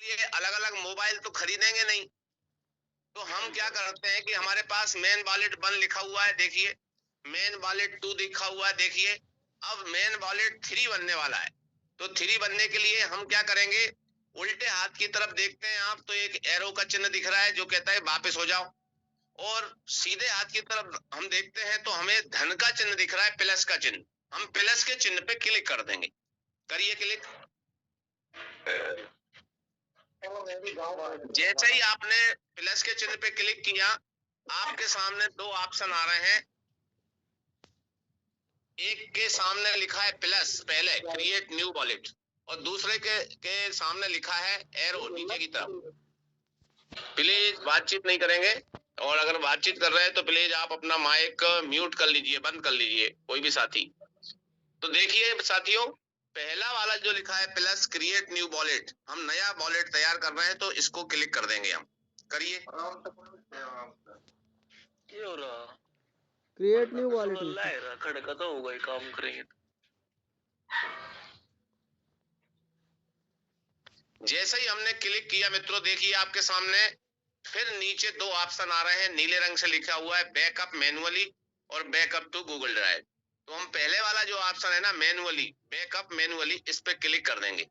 लिए अलग अलग मोबाइल तो खरीदेंगे नहीं, तो हम क्या करते हैं कि हमारे पास मेन वॉलेट 1 लिखा हुआ है, देखिए मेन वॉलेट 2 लिखा हुआ है, देखिए अब मेन वॉलेट 3 बनने वाला है। तो 3 बनने के लिए हम क्या करेंगे, उल्टे हाथ की तरफ देखते हैं आप तो एक एरो का चिन्ह दिख रहा है जो कहता है वापस हो जाओ, और सीधे हाथ की तरफ हम देखते हैं तो हमें धन का चिन्ह दिख रहा है, प्लस का चिन्ह। हम प्लस के चिन्ह पे क्लिक कर देंगे, करिए क्लिक। जैसे ही आपने प्लस के चिन्ह पे क्लिक किया, आपके सामने 2 ऑप्शन आ रहे हैं। एक के सामने लिखा है प्लस पहले क्रिएट न्यू वॉलेट, और दूसरे के सामने लिखा है एरो नीचे की तरफ। प्लीज बातचीत नहीं करेंगे, और अगर बातचीत कर रहे हैं तो प्लीज आप अपना माइक म्यूट कर लीजिए, बंद कर लीजिए, कोई भी साथी। तो देखिए साथियों, पहला वाला जो लिखा है प्लस क्रिएट न्यू वॉलेट, हम नया वॉलेट तैयार कर रहे हैं तो इसको क्लिक कर देंगे हम, करिए। क्रिएट न्यू वॉलेट खड़का तो होगा ही, काम करेंगे। जैसे ही हमने क्लिक किया मित्रों, देखिए आपके सामने फिर नीचे 2 ऑप्शन आ रहे हैं, नीले रंग से लिखा हुआ है बैकअप मैनुअली और बैकअप टू गूगल ड्राइव। तो हम पहले वाला जो ऑप्शन है ना मैनुअली, बैकअप मैनुअली, इस पे क्लिक कर देंगे।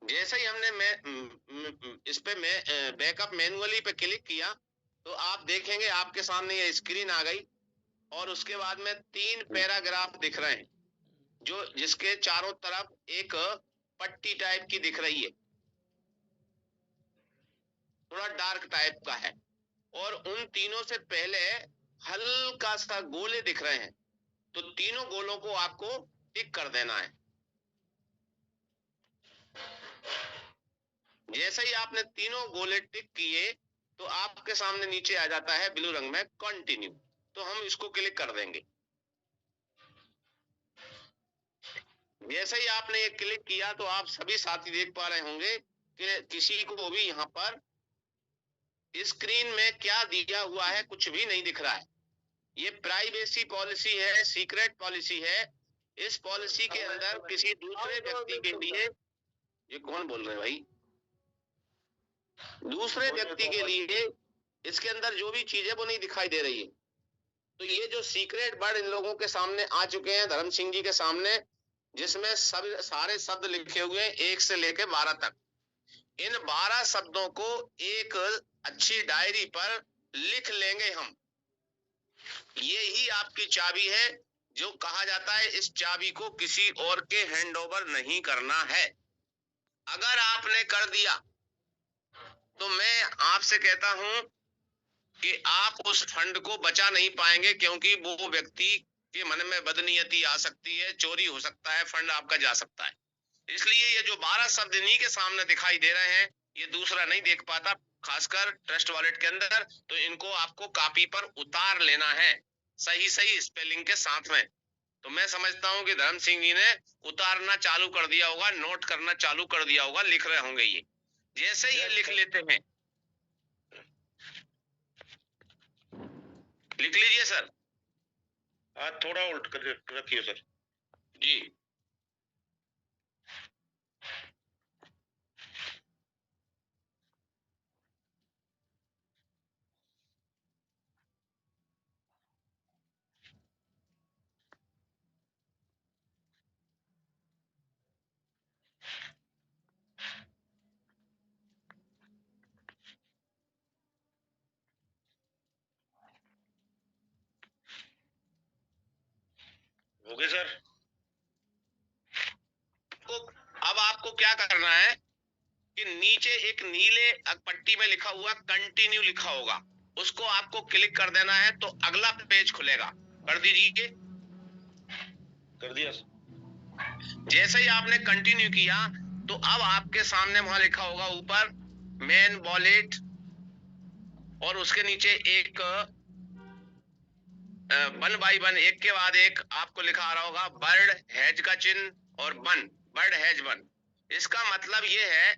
जैसे ही हमने इस पे बैकअप मैनुअली पे क्लिक किया तो आप देखेंगे आपके सामने ये स्क्रीन आ गई, और उसके बाद में 3 पैराग्राफ दिख रहे हैं जो जिसके चारों तरफ एक पट्टी टाइप की दिख रही है, थोड़ा डार्क टाइप का है, और उन तीनों से पहले हल्का सा गोले दिख रहे हैं, तो तीनों गोलों को आपको टिक कर देना है। जैसे ही आपने तीनों गोले टिक किए तो आपके सामने नीचे आ जाता है ब्लू रंग में कंटिन्यू, तो हम इसको क्लिक कर देंगे। जैसे ही आपने ये क्लिक किया तो आप सभी साथी देख पा रहे होंगे कि किसी को भी यहाँ पर स्क्रीन में क्या दिया हुआ है कुछ भी नहीं दिख रहा है। ये प्राइवेसी पॉलिसी है, सीक्रेट पॉलिसी है। इस पॉलिसी के अंदर किसी दूसरे व्यक्ति के लिए, ये कौन बोल रहे हैं भाई, दूसरे व्यक्ति के लिए इसके अंदर जो भी चीज है वो नहीं दिखाई दे रही है। तो ये जो सीक्रेट वर्ड इन लोगों के सामने आ चुके हैं, धर्म सिंह जी के सामने, जिसमें सब सारे शब्द लिखे हुए हैं 1 से लेके 12 तक। इन 12 शब्दों को एक अच्छी डायरी पर लिख लेंगे हम। ये ही आपकी चाबी है, जो कहा जाता है इस चाबी को किसी और के हैंडओवर नहीं करना है। अगर आपने कर दिया तो मैं आपसे कहता हूं कि आप उस फंड को बचा नहीं पाएंगे, क्योंकि वो व्यक्ति के मन में बदनीयती आ सकती है, चोरी हो सकता है, फंड आपका जा सकता है। इसलिए ये जो 12 शब्द इन्हीं के सामने दिखाई दे रहे हैं, ये दूसरा नहीं देख पाता, खासकर ट्रस्ट वॉलेट के अंदर। तो इनको आपको कॉपी पर उतार लेना है, सही सही स्पेलिंग के साथ में। तो मैं समझता हूं कि धर्म सिंह जी ने उतारना चालू कर दिया होगा, नोट करना चालू कर दिया होगा, लिख रहे होंगे ये। जैसे ही ये लिख लेते हैं, लिख लीजिए सर। हाथ थोड़ा उल्ट कर रखिए सर जी। हो गए सर। तो अब आपको क्या करना है कि नीचे एक नीले पट्टी में लिखा हुआ कंटिन्यू लिखा होगा, उसको आपको क्लिक कर देना है, तो अगला पेज खुलेगा। कर दीजिए। कर दिया। जैसे ही आपने कंटिन्यू किया तो अब आपके सामने वहां लिखा होगा ऊपर मेन वॉलेट, और उसके नीचे एक 1 बाई 1 एक के बाद एक आपको लिखा आ रहा होगा बर्ड हैज का चिन्ह और 1, बर्ड हैज 1। इसका मतलब ये है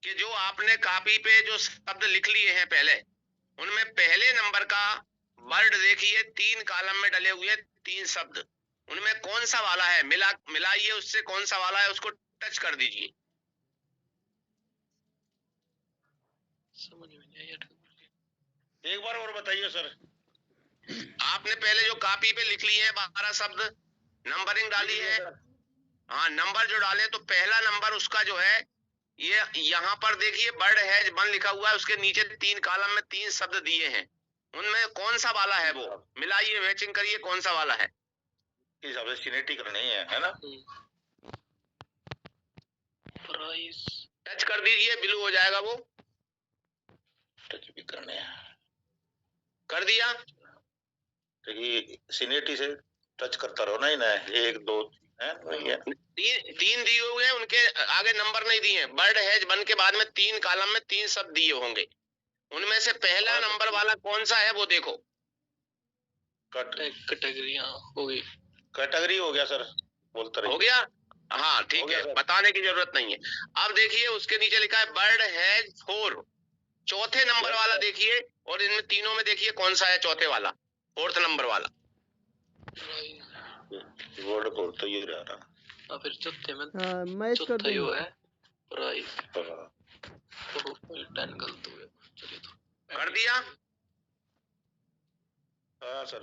कि जो आपने कॉपी पे जो शब्द लिख लिए हैं पहले, उनमें पहले नंबर का वर्ड देखिए 3 कॉलम में डले हुए 3 शब्द, उनमें कौन सा वाला है, मिलाइए उससे कौन सा वाला है, उसको टच कर दीजिए। समझ में नहीं आया। एक बार और बताइए सर। आपने पहले जो कॉपी पे लिख लिए हैं 12 शब्द, नंबरिंग डाली है। हाँ, नंबर जो डाले तो पहला नंबर उसका जो है, ये यहाँ पर देखिए बर्ड हैज वन लिखा हुआ है, उसके नीचे 3 कॉलम में 3 शब्द दिए हैं, उनमें कौन सा वाला है वो, मिलाइए, मैचिंग करिए कौन सा वाला है। इस हिसाब से सिनेटिक नहीं है ना? प्राइस टच कर दीजिए, ब्लू हो जाएगा वो। टच भी करने हैं। कर दिया। देखिए सिनेटी से टच करता रहो ना, इन्हें 1 2 है भैया। तीन दिए हुए हैं, उनके आगे नंबर नहीं दिए हैं। बर्ड हैज वन के बाद में 3 कॉलम में 3 शब्द दिए होंगे, उनमें से पहला नंबर वाला कौन सा है वो देखो। कैटेगरी हो गई। कैटेगरी हो गया सर, बोलता रहिए। हो गया, हाँ ठीक है, बताने की जरूरत नहीं है। अब देखिए उसके नीचे लिखा है बर्ड हैज 4, चौथे नंबर वाला देखिए, और इनमें तीनों में देखिए कौन सा है चौथे वाला, 4th नंबर वाला। वर्ड बोल तो ये रहा। फिर चौथे में मैच कर चौथा ही दो। वो है प्राइस। हाँ। तो 10 गलत हो गया। चलिए तो कर दिया। हाँ सर।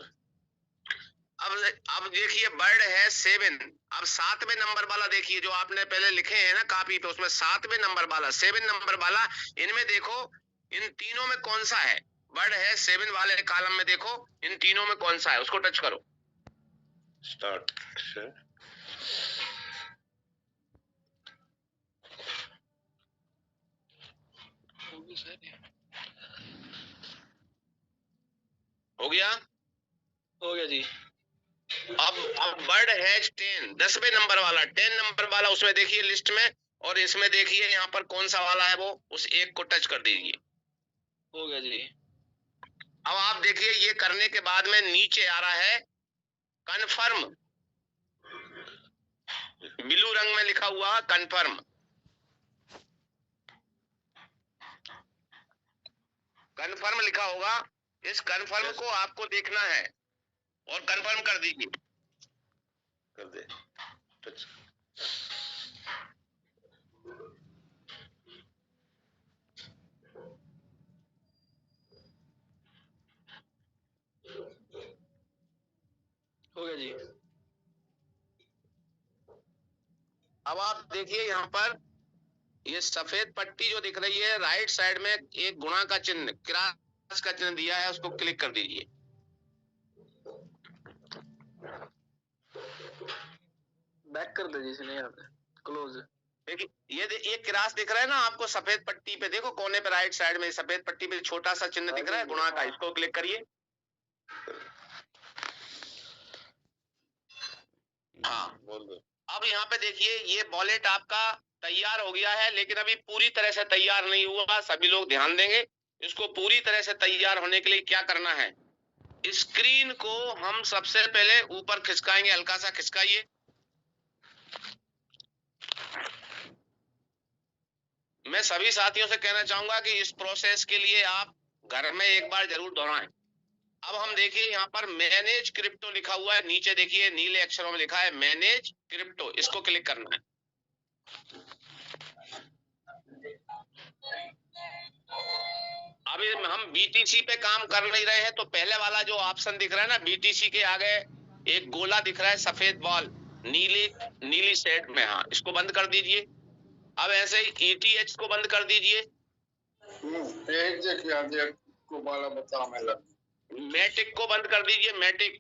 अब देखिए बर्ड है 7, अब 7वें नंबर वाला देखिए, जो आपने पहले लिखे हैं ना कॉपी पे, उसमें 7वें नंबर वाला, 7 नंबर वाला, इनमें देखो इन तीनों में कौन सा है। बर्ड है 7 वाले कॉलम में देखो इन तीनों में कौन सा है, उसको टच करो। स्टार्ट से हो गया। हो गया जी। अब बर्ड हैज 10, 10वें नंबर वाला, 10 नंबर वाला, उसमें देखिए लिस्ट में, और इसमें देखिए यहाँ पर कौन सा वाला है वो, उस एक को टच कर दीजिए। हो गया जी। अब आप देखिए ये करने के बाद में नीचे आ रहा है कन्फर्म, ब्लू रंग में लिखा हुआ कन्फर्म। कन्फर्म लिखा होगा, इस कन्फर्म को आपको देखना है और कन्फर्म कर दीजिए। कर दे टच। हो गया जी। अब आप देखिए यहाँ पर ये सफेद पट्टी जो दिख रही है, राइट साइड में एक गुणा का चिन्ह, क्रॉस का चिन्ह दिया है, उसको क्लिक कर दीजिए। बैक कर दीजिए इसे, नहीं यहाँ पे क्लोज। देखिए ये क्रॉस दिख रहा है ना आपको सफेद पट्टी पे, देखो कोने पे राइट साइड में सफेद पट्टी पे छोटा सा चिन्ह दिख रहा है गुणा का, इसको क्लिक करिए। हाँ, बोल दो। अब यहाँ पे देखिए ये वॉलेट आपका तैयार हो गया है, लेकिन अभी पूरी तरह से तैयार नहीं हुआ, सभी लोग ध्यान देंगे। इसको पूरी तरह से तैयार होने के लिए क्या करना है, स्क्रीन को हम सबसे पहले ऊपर खिसकाएंगे, हल्का सा खिसकाइए। मैं सभी साथियों से कहना चाहूंगा कि इस प्रोसेस के लिए आप घर में एक बार जरूर दोहराएं। अब हम देखिए यहाँ पर मैनेज क्रिप्टो लिखा हुआ है, नीचे देखिए नीले अक्षरों में लिखा है मैनेज क्रिप्टो, इसको क्लिक करना है। अभी हम BTC पे काम कर नहीं रहे हैं, तो पहले वाला जो ऑप्शन दिख रहा है ना, BTC के आगे एक गोला दिख रहा है सफेद बॉल नीली शेड में, हाँ इसको बंद कर दीजिए। अब ऐसे ही ETH को बंद कर दीजिए। मैटिक को बंद कर दीजिए, मैटिक।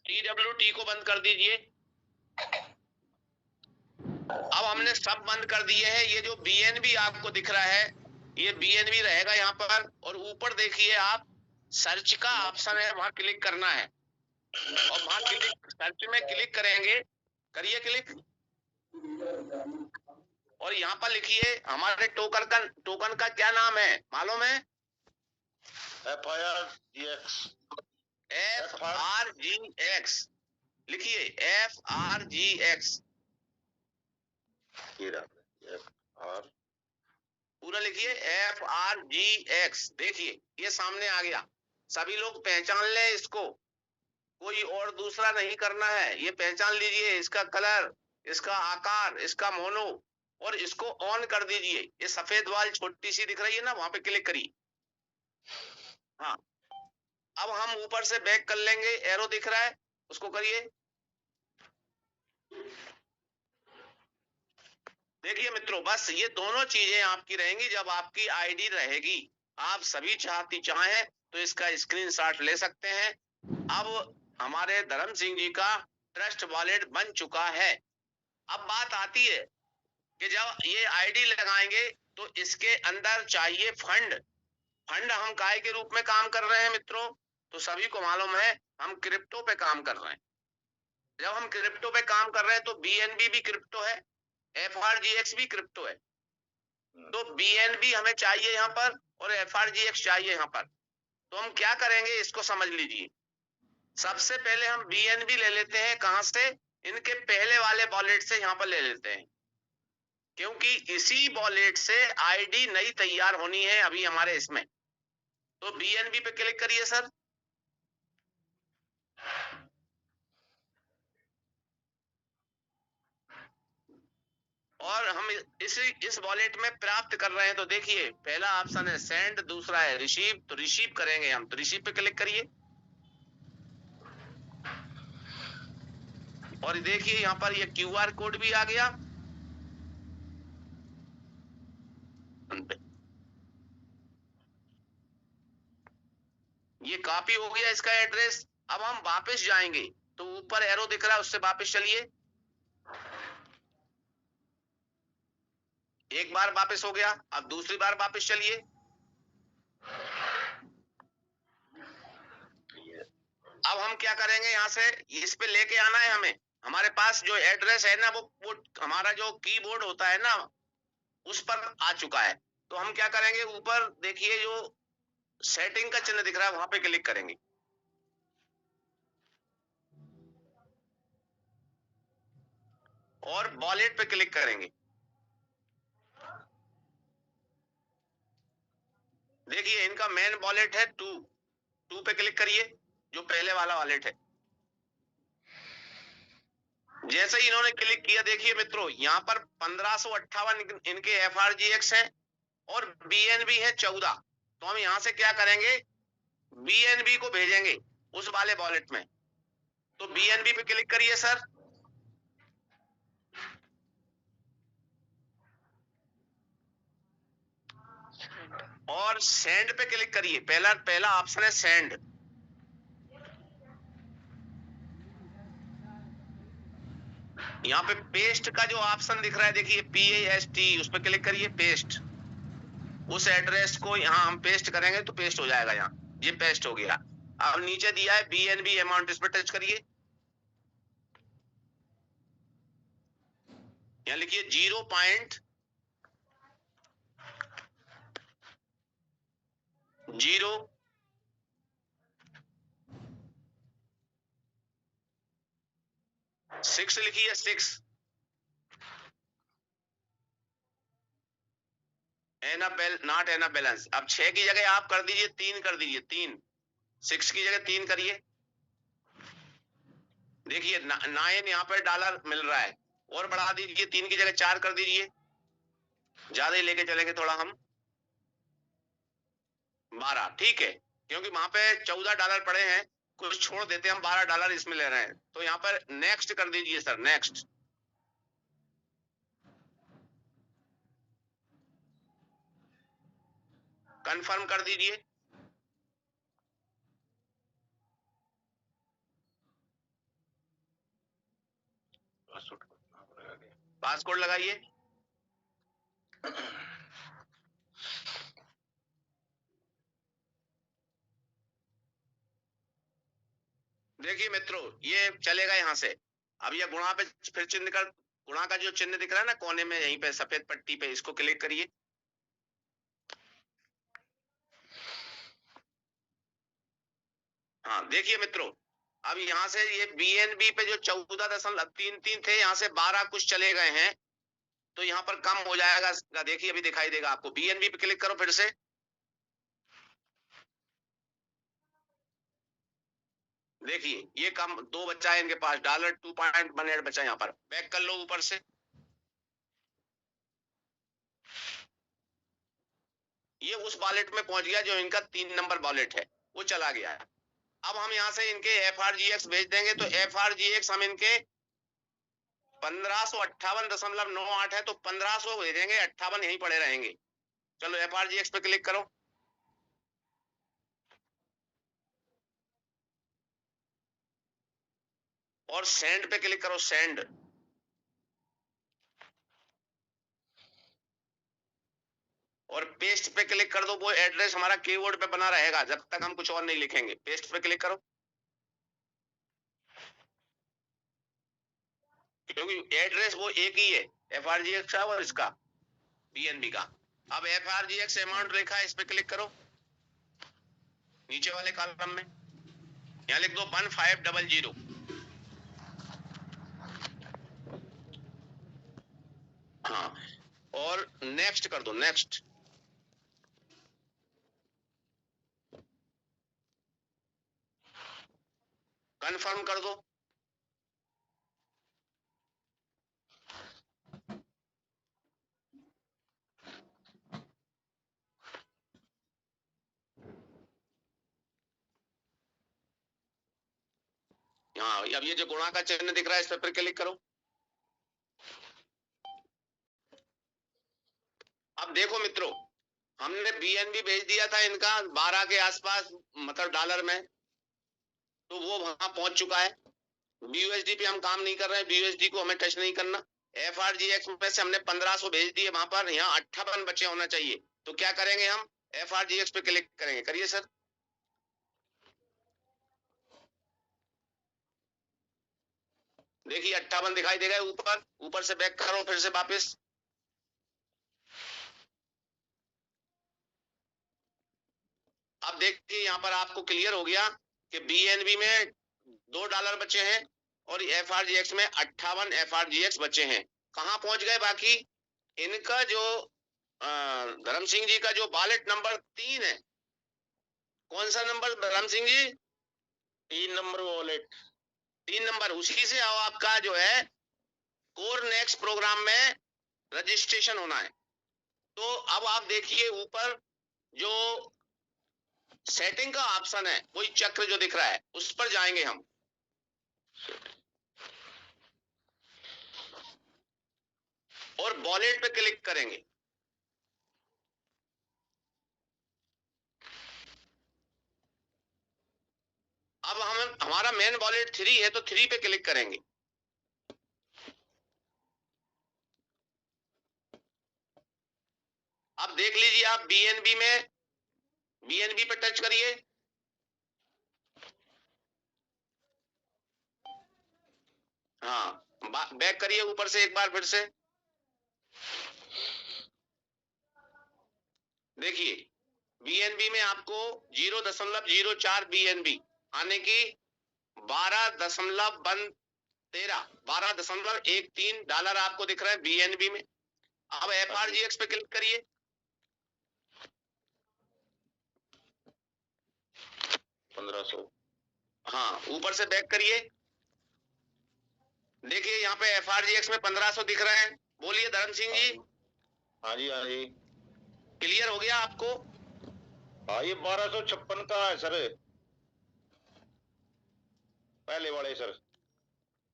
TWT को बंद कर दीजिए। अब हमने सब बंद कर दिए हैं। ये जो BNB आपको दिख रहा है, ये BNB रहेगा यहाँ पर, और ऊपर देखिए आप सर्च का ऑप्शन है, वहां क्लिक करना है, और वहां क्लिक, सर्च में क्लिक करेंगे, करिए क्लिक, और यहाँ पर लिखिए हमारे टोकन का क्या नाम है मालूम है? FRGX लिखिए, FRGX पूरा लिखिए, FRGX। देखिए ये सामने आ गया, सभी लोग पहचान ले इसको। कोई और दूसरा नहीं करना है। ये पहचान लीजिए, इसका कलर, इसका आकार, इसका मोनो, और इसको ऑन कर दीजिए। ये सफेद वाल छोटी सी दिख रही है ना, वहां पे क्लिक करिए। हाँ, अब हम ऊपर से बैक कर लेंगे, एरो दिख रहा है, उसको करिए। देखिए मित्रों, बस ये दोनों चीजें आपकी रहेंगी जब आपकी आईडी रहेगी। आप सभी चाहें तो इसका स्क्रीनशॉट ले सकते हैं। अब हमारे धर्म सिंह जी का ट्रस्ट वॉलेट बन चुका है। अब बात आती है कि जब ये आईडी लगाएंगे तो इसके अंदर चाहिए फंड। फंड हम काय के रूप में काम कर रहे हैं मित्रों? तो सभी को मालूम है, हम क्रिप्टो पे काम कर रहे हैं। जब हम क्रिप्टो पे काम कर रहे हैं तो बीएनबी भी क्रिप्टो है, एफआरजीएक्स भी क्रिप्टो है। तो बीएनबी हमें चाहिए यहाँ पर और एफआरजीएक्स चाहिए यहाँ पर। तो हम क्या करेंगे, इसको समझ लीजिए। सबसे पहले हम बीएनबी ले लेते हैं। कहां से? इनके पहले वाले वॉलेट से यहाँ पर ले लेते हैं, क्योंकि इसी वॉलेट से आईडी नई तैयार होनी है अभी हमारे इसमें। तो बीएनबी पे क्लिक करिए सर। और हम इस वॉलेट में प्राप्त कर रहे हैं। तो देखिए, पहला ऑप्शन है सेंड, दूसरा है रिसीव। तो रिसीव करेंगे हम, तो रिसीव पे क्लिक करिए। और देखिए यहाँ पर ये क्यूआर कोड भी आ गया। ये कॉपी हो गया इसका एड्रेस। अब हम वापस जाएंगे, तो ऊपर एरो दिख रहा है, उससे वापस चलिए। एक बार वापस हो गया, अब दूसरी बार वापस चलिए। अब हम क्या करेंगे, यहाँ से इस पे लेके आना है हमें। हमारे पास जो एड्रेस है ना, वो हमारा जो कीबोर्ड होता है ना, उस पर आ चुका है। तो हम क्या करेंगे, ऊपर देखिए जो सेटिंग का चिन्ह दिख रहा है, वहां पे क्लिक करेंगे। और वॉलेट पे क्लिक करेंगे। देखिए इनका मेन वॉलेट है टू पे क्लिक करिए, जो पहले वाला वॉलेट है। जैसे ही इन्होंने क्लिक किया, देखिए मित्रों, यहाँ पर 1558 इनके एफआरजीएक्स हैं और बीएनबी है 14। तो हम यहाँ से क्या करेंगे, बीएनबी को भेजेंगे उस वाले वॉलेट में। तो बीएनबी पे क्लिक करिए सर। और सेंड पे क्लिक करिए। पहला ऑप्शन है सेंड। यहाँ पे पेस्ट का जो ऑप्शन दिख रहा है, देखिए PAST, उस पर क्लिक करिए। पेस्ट, उस एड्रेस को यहाँ हम पेस्ट करेंगे तो पेस्ट हो जाएगा। यहाँ ये पेस्ट हो गया। अब नीचे दिया है BNB अमाउंट, इस पर टच करिए। यहाँ लिखिए 0.0 6 लिखिए, 6 नॉट एना बैलेंस। अब 6 की जगह आप कर दीजिए 3, कर दीजिए 3। 6 की जगह 3 करिए। देखिए 9 यहाँ पर डॉलर मिल रहा है, और बढ़ा दीजिए, 3 की जगह 4 कर दीजिए। ज्यादा ही लेके चलेंगे थोड़ा हम, 12, ठीक है, क्योंकि वहां पे $14 पड़े हैं, कुछ छोड़ देते हैं हम, $12 इसमें ले रहे हैं। तो यहाँ पर नेक्स्ट कर दीजिए सर, नेक्स्ट। कंफर्म कर दीजिए। पासकोड लगाइए। देखिए मित्रों, ये चलेगा यहाँ से। अब ये गुणा पे फिर चिन्ह कर, गुणा का जो चिन्ह दिख रहा है ना कोने में, यहीं पे सफेद पट्टी पे, इसको क्लिक करिए। हाँ देखिए मित्रों, अब यहाँ से ये BNB पे जो 14.33 थे, यहाँ से 12 कुछ चले गए हैं, तो यहाँ पर कम हो जाएगा। देखिए अभी दिखाई देगा आपको। BNB पे क्लिक करो फिर से। देखिए ये कम 2 बचा है इनके पास, $2.18 बचा है यहाँ पर। बैक कर लो ऊपर से, ये उस वॉलेट में पहुंच गया जो इनका 3 नंबर वॉलेट है, वो चला गया है। अब हम यहाँ से इनके FRGX भेज देंगे, तो FRGX हम इनके 1558.98 है, तो 1500 भेजेंगे, 58 यहीं पड़े रहेंगे। चलो FRGX पे क्लिक करो और सेंड पे क्लिक करो, सेंड। और पेस्ट पे क्लिक कर दो, वो एड्रेस हमारा कीबोर्ड पे बना रहेगा जब तक हम कुछ और नहीं लिखेंगे। पेस्ट पे क्लिक करो, क्योंकि एड्रेस वो एक ही है, FRGX का और इसका BNB का। अब FRGX अमाउंट लिखा है, इस पे क्लिक करो, नीचे वाले कॉलम में यहाँ लिख दो 1500। हाँ, और नेक्स्ट कर दो, नेक्स्ट। कंफर्म कर दो। हाँ, अब ये जो गुणा का चिन्ह दिख रहा है, इस पर क्लिक करो। अब देखो मित्रों, हमने BNB भेज दिया था इनका 12 के आसपास, मतलब डॉलर में, तो वो वहां पहुंच चुका है। BUSD पे हम काम नहीं कर रहे हैं, BUSD को हमें टच नहीं करना। FRGX में से हमने 1500 भेज दिए वहां पर, यहाँ 58 बचे होना चाहिए। तो क्या करेंगे हम, FRGX पे क्लिक करेंगे। करिए सर। देखिए 58 दिखाई देगा ऊपर, ऊपर से बैक करो फिर से वापस। अब देखिए यहाँ पर आपको क्लियर हो गया कि BNB में $2 बचे हैं और FRGX में 58 FRGX बचे हैं। कहाँ पहुंच गए बाकी? इनका जो धर्म सिंह जी का जो वॉलेट नंबर 3 है, कौन सा नंबर धर्म Singh ji? 3 number wallet, 3 number, उसी से अब आपका जो है कोर नेक्स्ट प्रोग्राम में रजिस्ट्रेशन होना है। तो अब आप देखिए ऊपर जो सेटिंग का ऑप्शन है, वही चक्र जो दिख रहा है, उस पर जाएंगे हम और वॉलेट पे क्लिक करेंगे। अब हम, हमारा मेन वॉलेट 3 है, तो 3 पे क्लिक करेंगे। अब देख लीजिए आप BNB में, BNB पे टच करिए। हाँ, बैक करिए ऊपर से एक बार फिर से। देखिए BNB में आपको 0.04 BNB आने की 12.13 डॉलर आपको दिख रहा है BNB में। अब FRGX पे क्लिक करिए। 1500। हाँ, ऊपर से बैक करिए। देखिए यहाँ पे FRGX में 1500 दिख रहे हैं। बोलिए धर्म सिंह जी। हाँ जी, हाँ जी। क्लियर हो गया आपको? हाँ, ये 1256 का है सर, पहले वाले सर।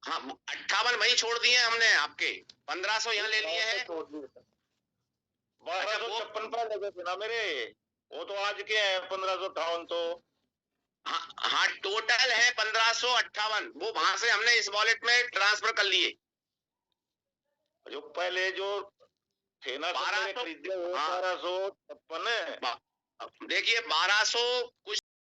हाँ, 58 वही छोड़ दिए हमने, आपके 1500 यहाँ ले लिए हैं। 1256 पहले के थे ना मेरे, वो तो आज के हैं 1558। तो हाँ हाँ, टोटल है 1558, वो वहां से हमने इस वॉलेट में ट्रांसफर कर लिए। जो पहले जो थे ना, 1200, खरीदे वो हाँ, 1256 है। देखिए 1200 कुछ